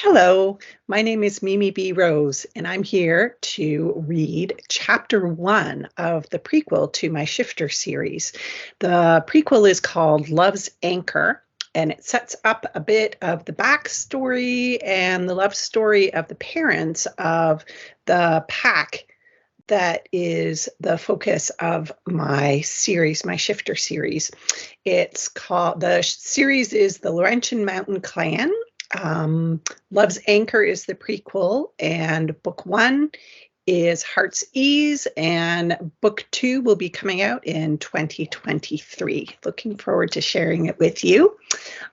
Hello, my name is Mimi B. Rose, and I'm here to read chapter 1 of the prequel to my Shifter series. The prequel is called Love's Anchor, and it sets up a bit of the backstory and the love story of the parents of the pack that is the focus of my series, my Shifter series. The series is the Laurentian Mountain Clan. Love's Anchor is the prequel, and book 1 is Heart's Ease, and book 2 will be coming out in 2023. Looking forward to sharing it with you.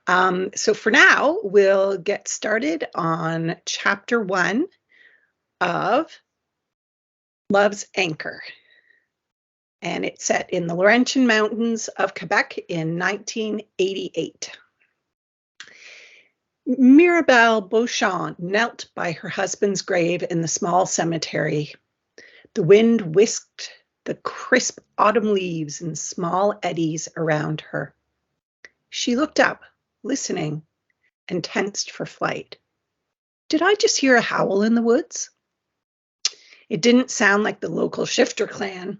So for now, we'll get started on chapter 1 of Love's Anchor. And it's set in the Laurentian Mountains of Quebec in 1988. Mirabelle Beauchamp knelt by her husband's grave in the small cemetery. The wind whisked the crisp autumn leaves in small eddies around her. She looked up, listening, and tensed for flight. Did I just hear a howl in the woods? It didn't sound like the local Shifter clan,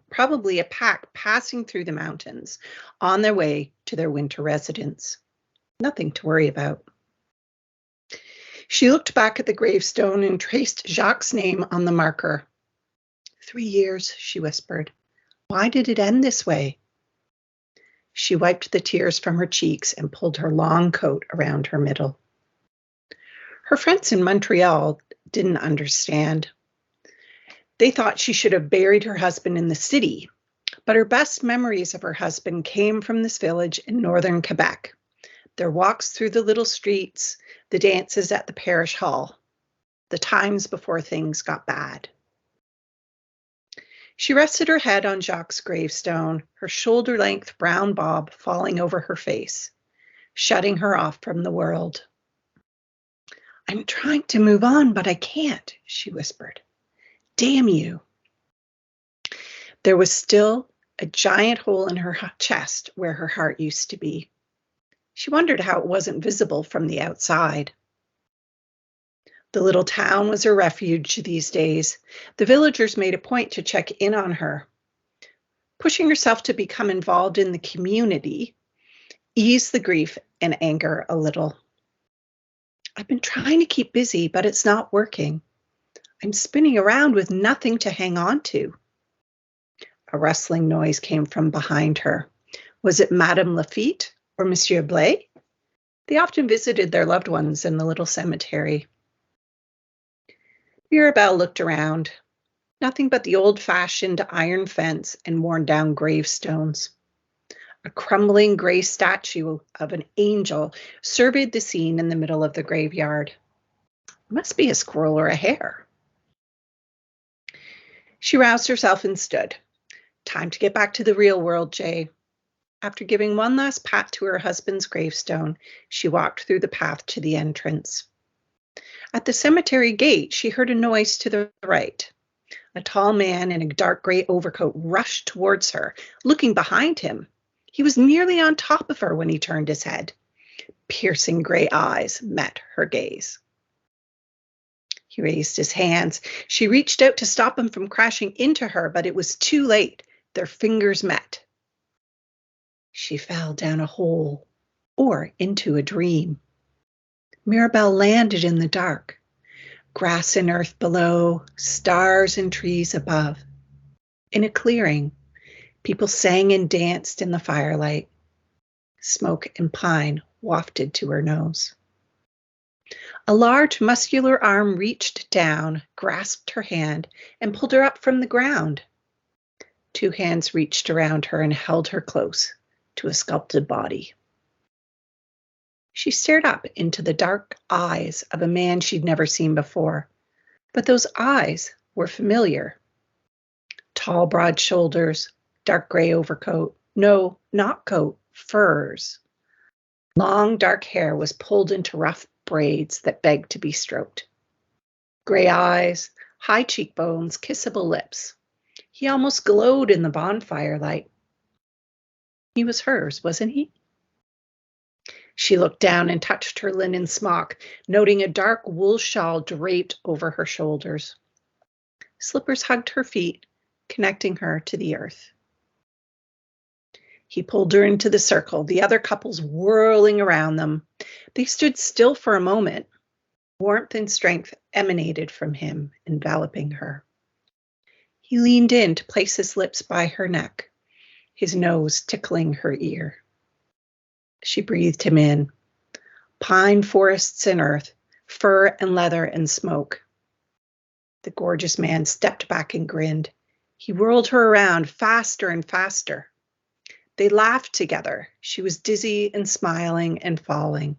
probably a pack passing through the mountains on their way to their winter residence. Nothing to worry about. She looked back at the gravestone and traced Jacques' name on the marker. 3 years, she whispered. Why did it end this way? She wiped the tears from her cheeks and pulled her long coat around her middle. Her friends in Montreal didn't understand. They thought she should have buried her husband in the city, but her best memories of her husband came from this village in northern Quebec. Their walks through the little streets, the dances at the parish hall, the times before things got bad. She rested her head on Jacques' gravestone, her shoulder-length brown bob falling over her face, shutting her off from the world. I'm trying to move on, but I can't, she whispered. Damn you. There was still a giant hole in her chest where her heart used to be. She wondered how it wasn't visible from the outside. The little town was her refuge these days. The villagers made a point to check in on her. Pushing herself to become involved in the community eased the grief and anger a little. I've been trying to keep busy, but it's not working. I'm spinning around with nothing to hang on to. A rustling noise came from behind her. Was it Madame Lafitte or Monsieur Blais? They often visited their loved ones in the little cemetery. Mirabelle looked around. Nothing but the old-fashioned iron fence and worn-down gravestones. A crumbling gray statue of an angel surveyed the scene in the middle of the graveyard. It must be a squirrel or a hare. She roused herself and stood. Time to get back to the real world, Jay. After giving one last pat to her husband's gravestone, she walked through the path to the entrance. At the cemetery gate, she heard a noise to the right. A tall man in a dark gray overcoat rushed towards her, looking behind him. He was nearly on top of her when he turned his head. Piercing gray eyes met her gaze. He raised his hands. She reached out to stop him from crashing into her, but it was too late. Their fingers met. She fell down a hole or into a dream. Mirabelle landed in the dark. Grass and earth below, stars and trees above. In a clearing, people sang and danced in the firelight. Smoke and pine wafted to her nose. A large muscular arm reached down, grasped her hand, and pulled her up from the ground. 2 hands reached around her and held her close to a sculpted body. She stared up into the dark eyes of a man she'd never seen before, but those eyes were familiar. Tall, broad shoulders, dark gray overcoat. No, not coat, furs. Long, dark hair was pulled into rough braids that begged to be stroked. Gray eyes, high cheekbones, kissable lips. He almost glowed in the bonfire light. He was hers, wasn't he? She looked down and touched her linen smock, noting a dark wool shawl draped over her shoulders. Slippers hugged her feet, connecting her to the earth. He pulled her into the circle, the other couples whirling around them. They stood still for a moment. Warmth and strength emanated from him, enveloping her. He leaned in to place his lips by her neck, his nose tickling her ear. She breathed him in. Pine forests and earth, fur and leather and smoke. The gorgeous man stepped back and grinned. He whirled her around faster and faster. They laughed together. She was dizzy and smiling and falling.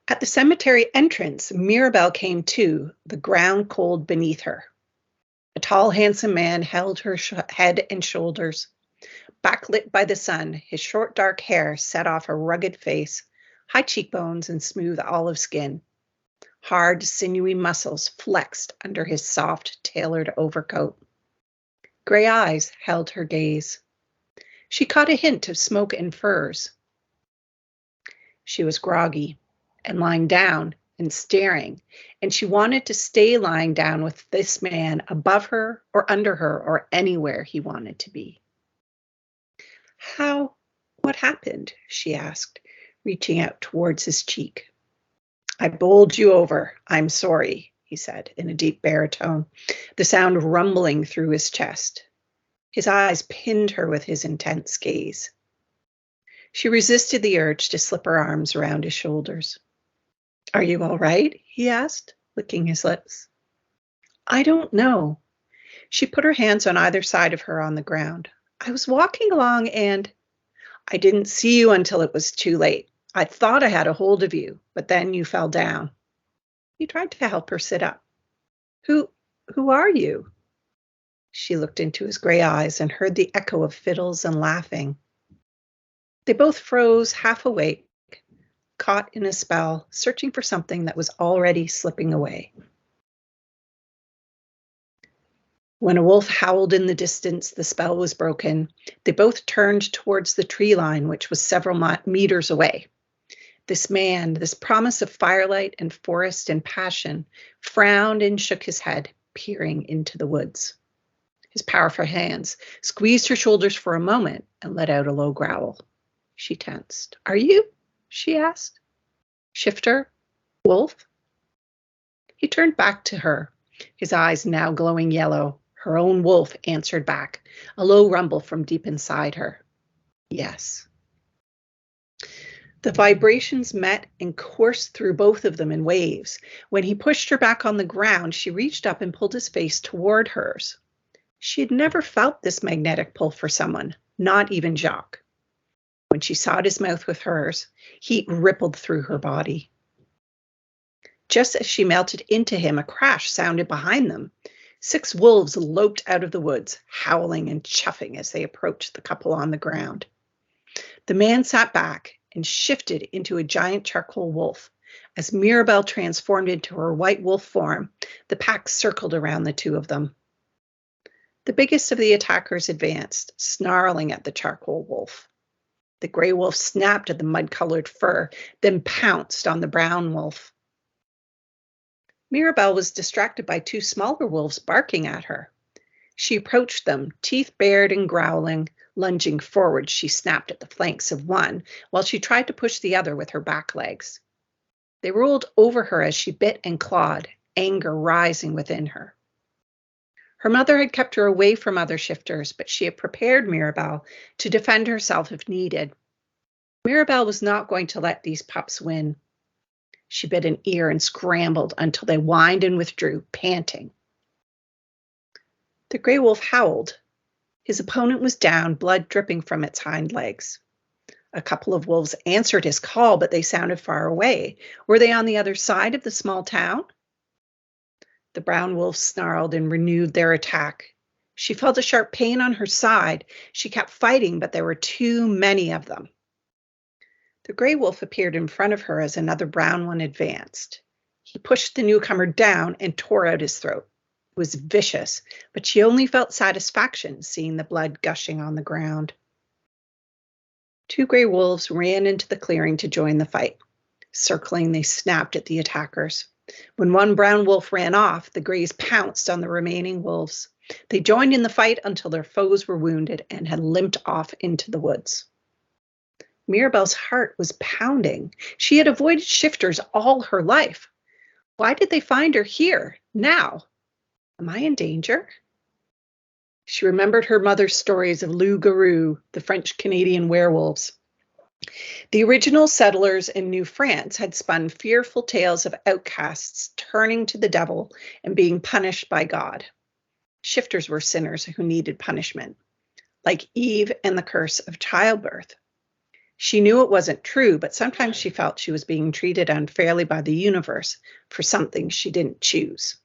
At the cemetery entrance, Mirabelle came to, the ground cold beneath her. A tall, handsome man held her head and shoulders. Backlit by the sun, his short dark hair set off a rugged face, high cheekbones and smooth olive skin. Hard, sinewy muscles flexed under his soft, tailored overcoat. Gray eyes held her gaze. She caught a hint of smoke and furs. She was groggy and lying down and staring, and she wanted to stay lying down with this man above her or under her or anywhere he wanted to be. What happened? She asked, reaching out towards his cheek. I bowled you over. I'm sorry, he said in a deep baritone, the sound rumbling through his chest. His eyes pinned her with his intense gaze. She resisted the urge to slip her arms around his shoulders. Are you all right? He asked, licking his lips. I don't know. She put her hands on either side of her on the ground. I was walking along and I didn't see you until it was too late. I thought I had a hold of you, but then you fell down. He tried to help her sit up. Who are you? She looked into his gray eyes and heard the echo of fiddles and laughing. They both froze, half awake, caught in a spell, searching for something that was already slipping away. When a wolf howled in the distance, the spell was broken. They both turned towards the tree line, which was several meters away. This man, this promise of firelight and forest and passion, frowned and shook his head, peering into the woods. His powerful hands squeezed her shoulders for a moment and let out a low growl. She tensed. Are you? She asked. Shifter? Wolf? He turned back to her, his eyes now glowing yellow. Her own wolf answered back, a low rumble from deep inside her. Yes. The vibrations met and coursed through both of them in waves. When he pushed her back on the ground, she reached up and pulled his face toward hers. She had never felt this magnetic pull for someone, not even Jacques. When she sought his mouth with hers, heat rippled through her body. Just as she melted into him, a crash sounded behind them. 6 wolves loped out of the woods, howling and chuffing as they approached the couple on the ground. The man sat back and shifted into a giant charcoal wolf. As Mirabelle transformed into her white wolf form, the pack circled around the two of them. The biggest of the attackers advanced, snarling at the charcoal wolf. The gray wolf snapped at the mud-colored fur, then pounced on the brown wolf. Mirabelle was distracted by 2 smaller wolves barking at her. She approached them, teeth bared and growling. Lunging forward, she snapped at the flanks of one, while she tried to push the other with her back legs. They rolled over her as she bit and clawed, anger rising within her. Her mother had kept her away from other shifters, but she had prepared Mirabelle to defend herself if needed. Mirabelle was not going to let these pups win. She bit an ear and scrambled until they whined and withdrew, panting. The gray wolf howled. His opponent was down, blood dripping from its hind legs. A couple of wolves answered his call, but they sounded far away. Were they on the other side of the small town? The brown wolf snarled and renewed their attack. She felt a sharp pain on her side. She kept fighting, but there were too many of them. The gray wolf appeared in front of her as another brown one advanced. He pushed the newcomer down and tore out his throat. It was vicious, but she only felt satisfaction seeing the blood gushing on the ground. Two gray wolves ran into the clearing to join the fight. Circling, they snapped at the attackers. When one brown wolf ran off, the grays pounced on the remaining wolves. They joined in the fight until their foes were wounded and had limped off into the woods. Mirabelle's heart was pounding. She had avoided shifters all her life. Why did they find her here, now? Am I in danger? She remembered her mother's stories of loup-garou, the French-Canadian werewolves. The original settlers in New France had spun fearful tales of outcasts turning to the devil and being punished by God. Shifters were sinners who needed punishment, like Eve and the curse of childbirth. She knew it wasn't true, but sometimes she felt she was being treated unfairly by the universe for something she didn't choose.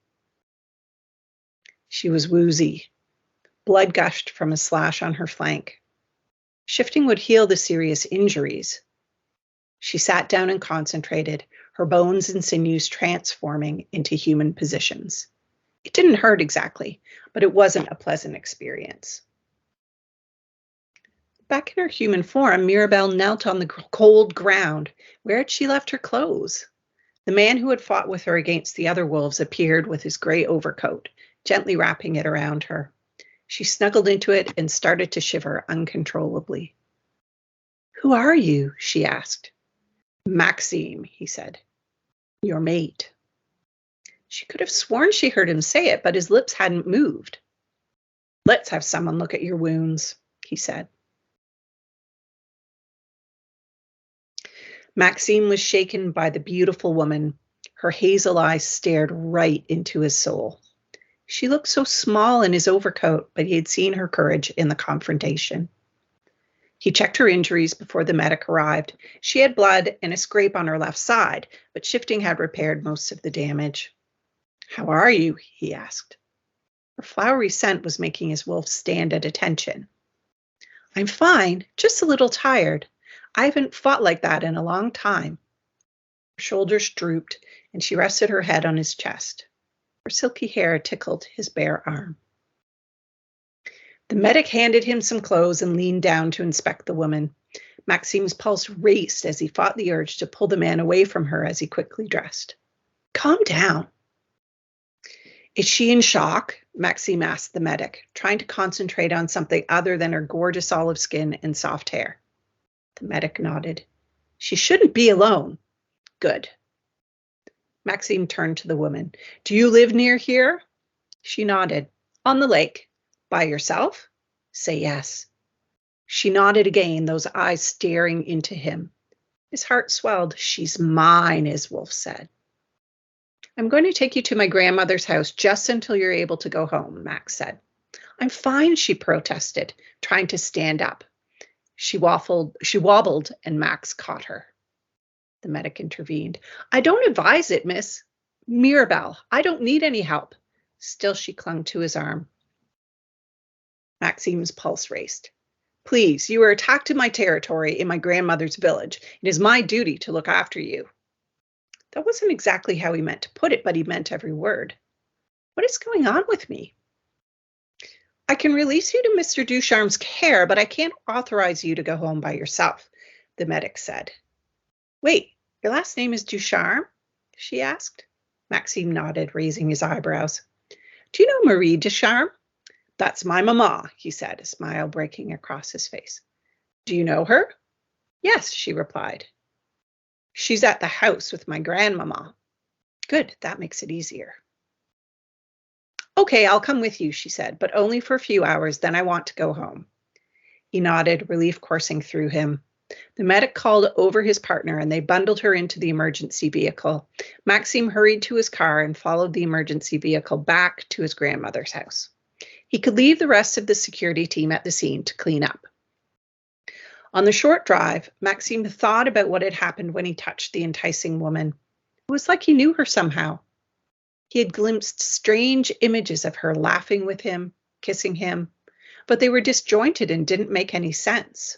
She was woozy. Blood gushed from a slash on her flank. Shifting would heal the serious injuries. She sat down and concentrated, her bones and sinews transforming into human positions. It didn't hurt exactly, but it wasn't a pleasant experience. Back in her human form, Mirabelle knelt on the cold ground. Where had she left her clothes? The man who had fought with her against the other wolves appeared with his gray overcoat, gently wrapping it around her. She snuggled into it and started to shiver uncontrollably. "Who are you?" she asked. "Maxime," he said. "Your mate." She could have sworn she heard him say it, but his lips hadn't moved. "Let's have someone look at your wounds," he said. Maxime was shaken by the beautiful woman. Her hazel eyes stared right into his soul. She looked so small in his overcoat, but he had seen her courage in the confrontation. He checked her injuries before the medic arrived. She had blood and a scrape on her left side, but shifting had repaired most of the damage. "How are you?" he asked. Her flowery scent was making his wolf stand at attention. "I'm fine, just a little tired. I haven't fought like that in a long time." Her shoulders drooped, and she rested her head on his chest. Her silky hair tickled his bare arm. The medic handed him some clothes and leaned down to inspect the woman. Maxime's pulse raced as he fought the urge to pull the man away from her as he quickly dressed. "Calm down." "Is she in shock?" Maxime asked the medic, trying to concentrate on something other than her gorgeous olive skin and soft hair. The medic nodded. "She shouldn't be alone." "Good." Maxime turned to the woman. "Do you live near here?" She nodded. "On the lake." "By yourself?" "Say yes." She nodded again, those eyes staring into him. His heart swelled. "She's mine," his wolf said. "I'm going to take you to my grandmother's house just until you're able to go home," Max said. "I'm fine," she protested, trying to stand up. She wobbled, and Max caught her. The medic intervened. "I don't advise it, Miss Mirabelle. I don't need any help." Still, she clung to his arm. Maxime's pulse raced. "Please, you were attacked in my territory, in my grandmother's village. It is my duty to look after you." That wasn't exactly how he meant to put it, but he meant every word. "What is going on with me?" "I can release you to Mr. Ducharme's care, but I can't authorize you to go home by yourself," the medic said. "Wait, your last name is Ducharme?" she asked. Maxime nodded, raising his eyebrows. "Do you know Marie Ducharme?" "That's my mama," he said, a smile breaking across his face. "Do you know her?" "Yes," she replied. "She's at the house with my grandmama." "Good, that makes it easier." "Okay, I'll come with you," she said, "but only for a few hours, then I want to go home." He nodded, relief coursing through him. The medic called over his partner, and they bundled her into the emergency vehicle. Maxime hurried to his car and followed the emergency vehicle back to his grandmother's house. He could leave the rest of the security team at the scene to clean up. On the short drive, Maxime thought about what had happened when he touched the enticing woman. It was like he knew her somehow. He had glimpsed strange images of her laughing with him, kissing him, but they were disjointed and didn't make any sense.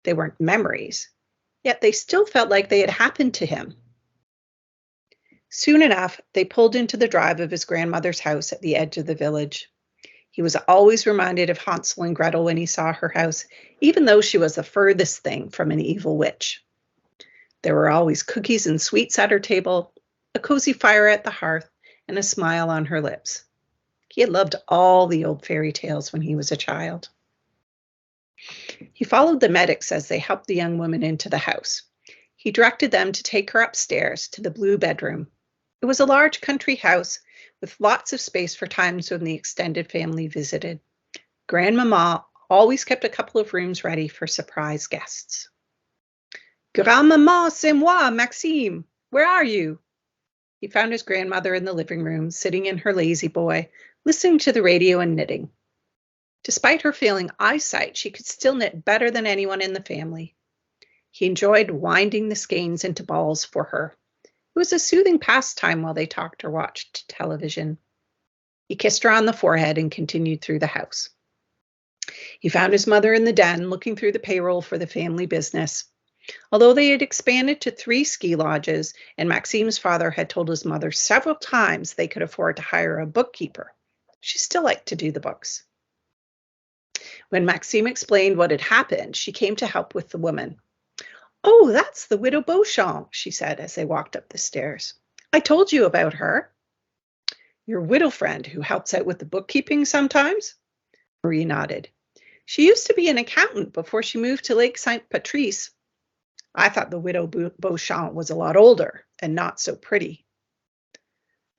They weren't memories, yet they still felt like they had happened to him. Soon enough, they pulled into the drive of his grandmother's house at the edge of the village. He was always reminded of Hansel and Gretel when he saw her house, even though she was the furthest thing from an evil witch. There were always cookies and sweets at her table, a cozy fire at the hearth, and a smile on her lips. He had loved all the old fairy tales when he was a child. He followed the medics as they helped the young woman into the house. He directed them to take her upstairs to the blue bedroom. It was a large country house with lots of space for times when the extended family visited. Grandmama always kept a couple of rooms ready for surprise guests. Grand-maman, c'est moi, Maxime. Where are you? He found his grandmother in the living room, sitting in her lazy boy, listening to the radio and knitting. Despite her failing eyesight, she could still knit better than anyone in the family. He enjoyed winding the skeins into balls for her. It was a soothing pastime while they talked or watched television. He kissed her on the forehead and continued through the house. He found his mother in the den, looking through the payroll for the family business. Although they had expanded to 3 ski lodges, and Maxime's father had told his mother several times they could afford to hire a bookkeeper, she still liked to do the books. When Maxime explained what had happened, she came to help with the woman. "Oh, that's the widow Beauchamp," she said as they walked up the stairs. "I told you about her." "Your widow friend who helps out with the bookkeeping sometimes?" Marie nodded. "She used to be an accountant before she moved to Lake Saint Patrice. I thought the widow Beauchamp was a lot older and not so pretty."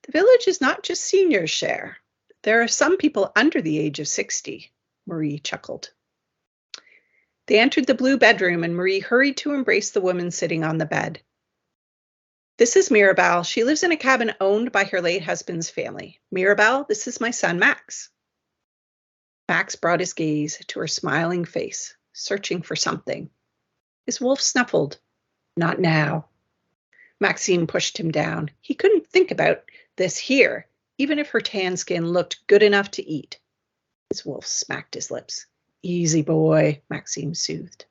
"The village is not just seniors, Cher. There are some people under the age of 60, Marie chuckled. They entered the blue bedroom and Marie hurried to embrace the woman sitting on the bed. "This is Mirabelle. She lives in a cabin owned by her late husband's family. Mirabelle, this is my son, Max." Max brought his gaze to her smiling face, searching for something. His wolf snuffled. "Not now." Maxime pushed him down. He couldn't think about this here, even if her tan skin looked good enough to eat. His wolf smacked his lips. "Easy, boy," Maxime soothed.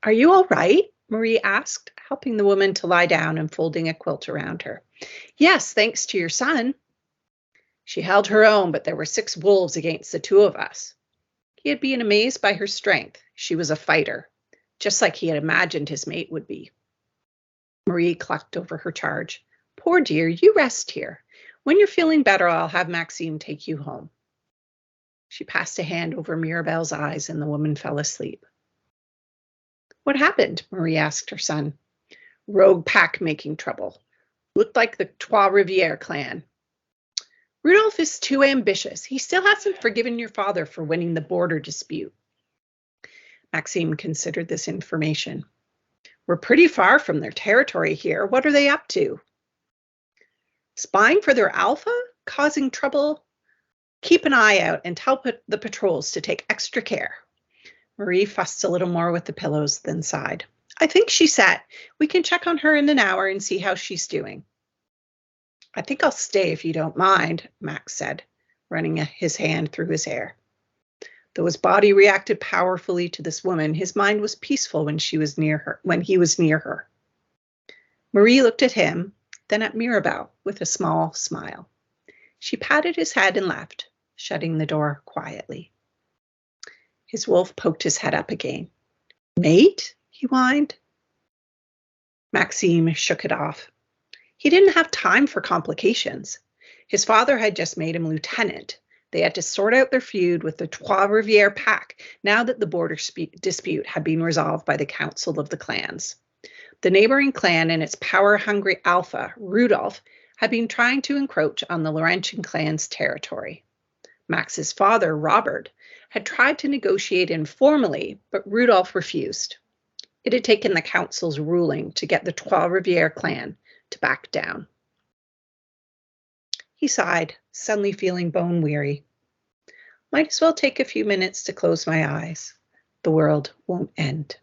"Are you all right?" Marie asked, helping the woman to lie down and folding a quilt around her. "Yes, thanks to your son." She held her own, but there were 6 wolves against the 2 of us. He had been amazed by her strength. She was a fighter, just like he had imagined his mate would be. Marie clucked over her charge. "Poor dear, you rest here. When you're feeling better, I'll have Maxime take you home." She passed a hand over Mirabelle's eyes and the woman fell asleep. "What happened?" Marie asked her son. "Rogue pack making trouble. Looked like the Trois-Rivières clan. Rudolph is too ambitious. He still hasn't forgiven your father for winning the border dispute." Maxime considered this information. "We're pretty far from their territory here. What are they up to?" "Spying for their alpha? Causing trouble? Keep an eye out and tell the patrols to take extra care." Marie fussed a little more with the pillows, then sighed. "I think she's set. We can check on her in an hour and see how she's doing." "I think I'll stay if you don't mind," Max said, running his hand through his hair. Though his body reacted powerfully to this woman, his mind was peaceful when he was near her. Marie looked at him, then at Mirabelle with a small smile. She patted his head and left, shutting the door quietly. His wolf poked his head up again. "Mate?" he whined. Maxime shook it off. He didn't have time for complications. His father had just made him lieutenant. They had to sort out their feud with the Trois-Rivières pack now that the border dispute had been resolved by the Council of the Clans. The neighboring clan and its power-hungry alpha, Rudolph, had been trying to encroach on the Laurentian clan's territory. Max's father, Robert, had tried to negotiate informally, but Rudolph refused. It had taken the council's ruling to get the Trois-Rivières clan to back down. He sighed, suddenly feeling bone weary. "Might as well take a few minutes to close my eyes. The world won't end."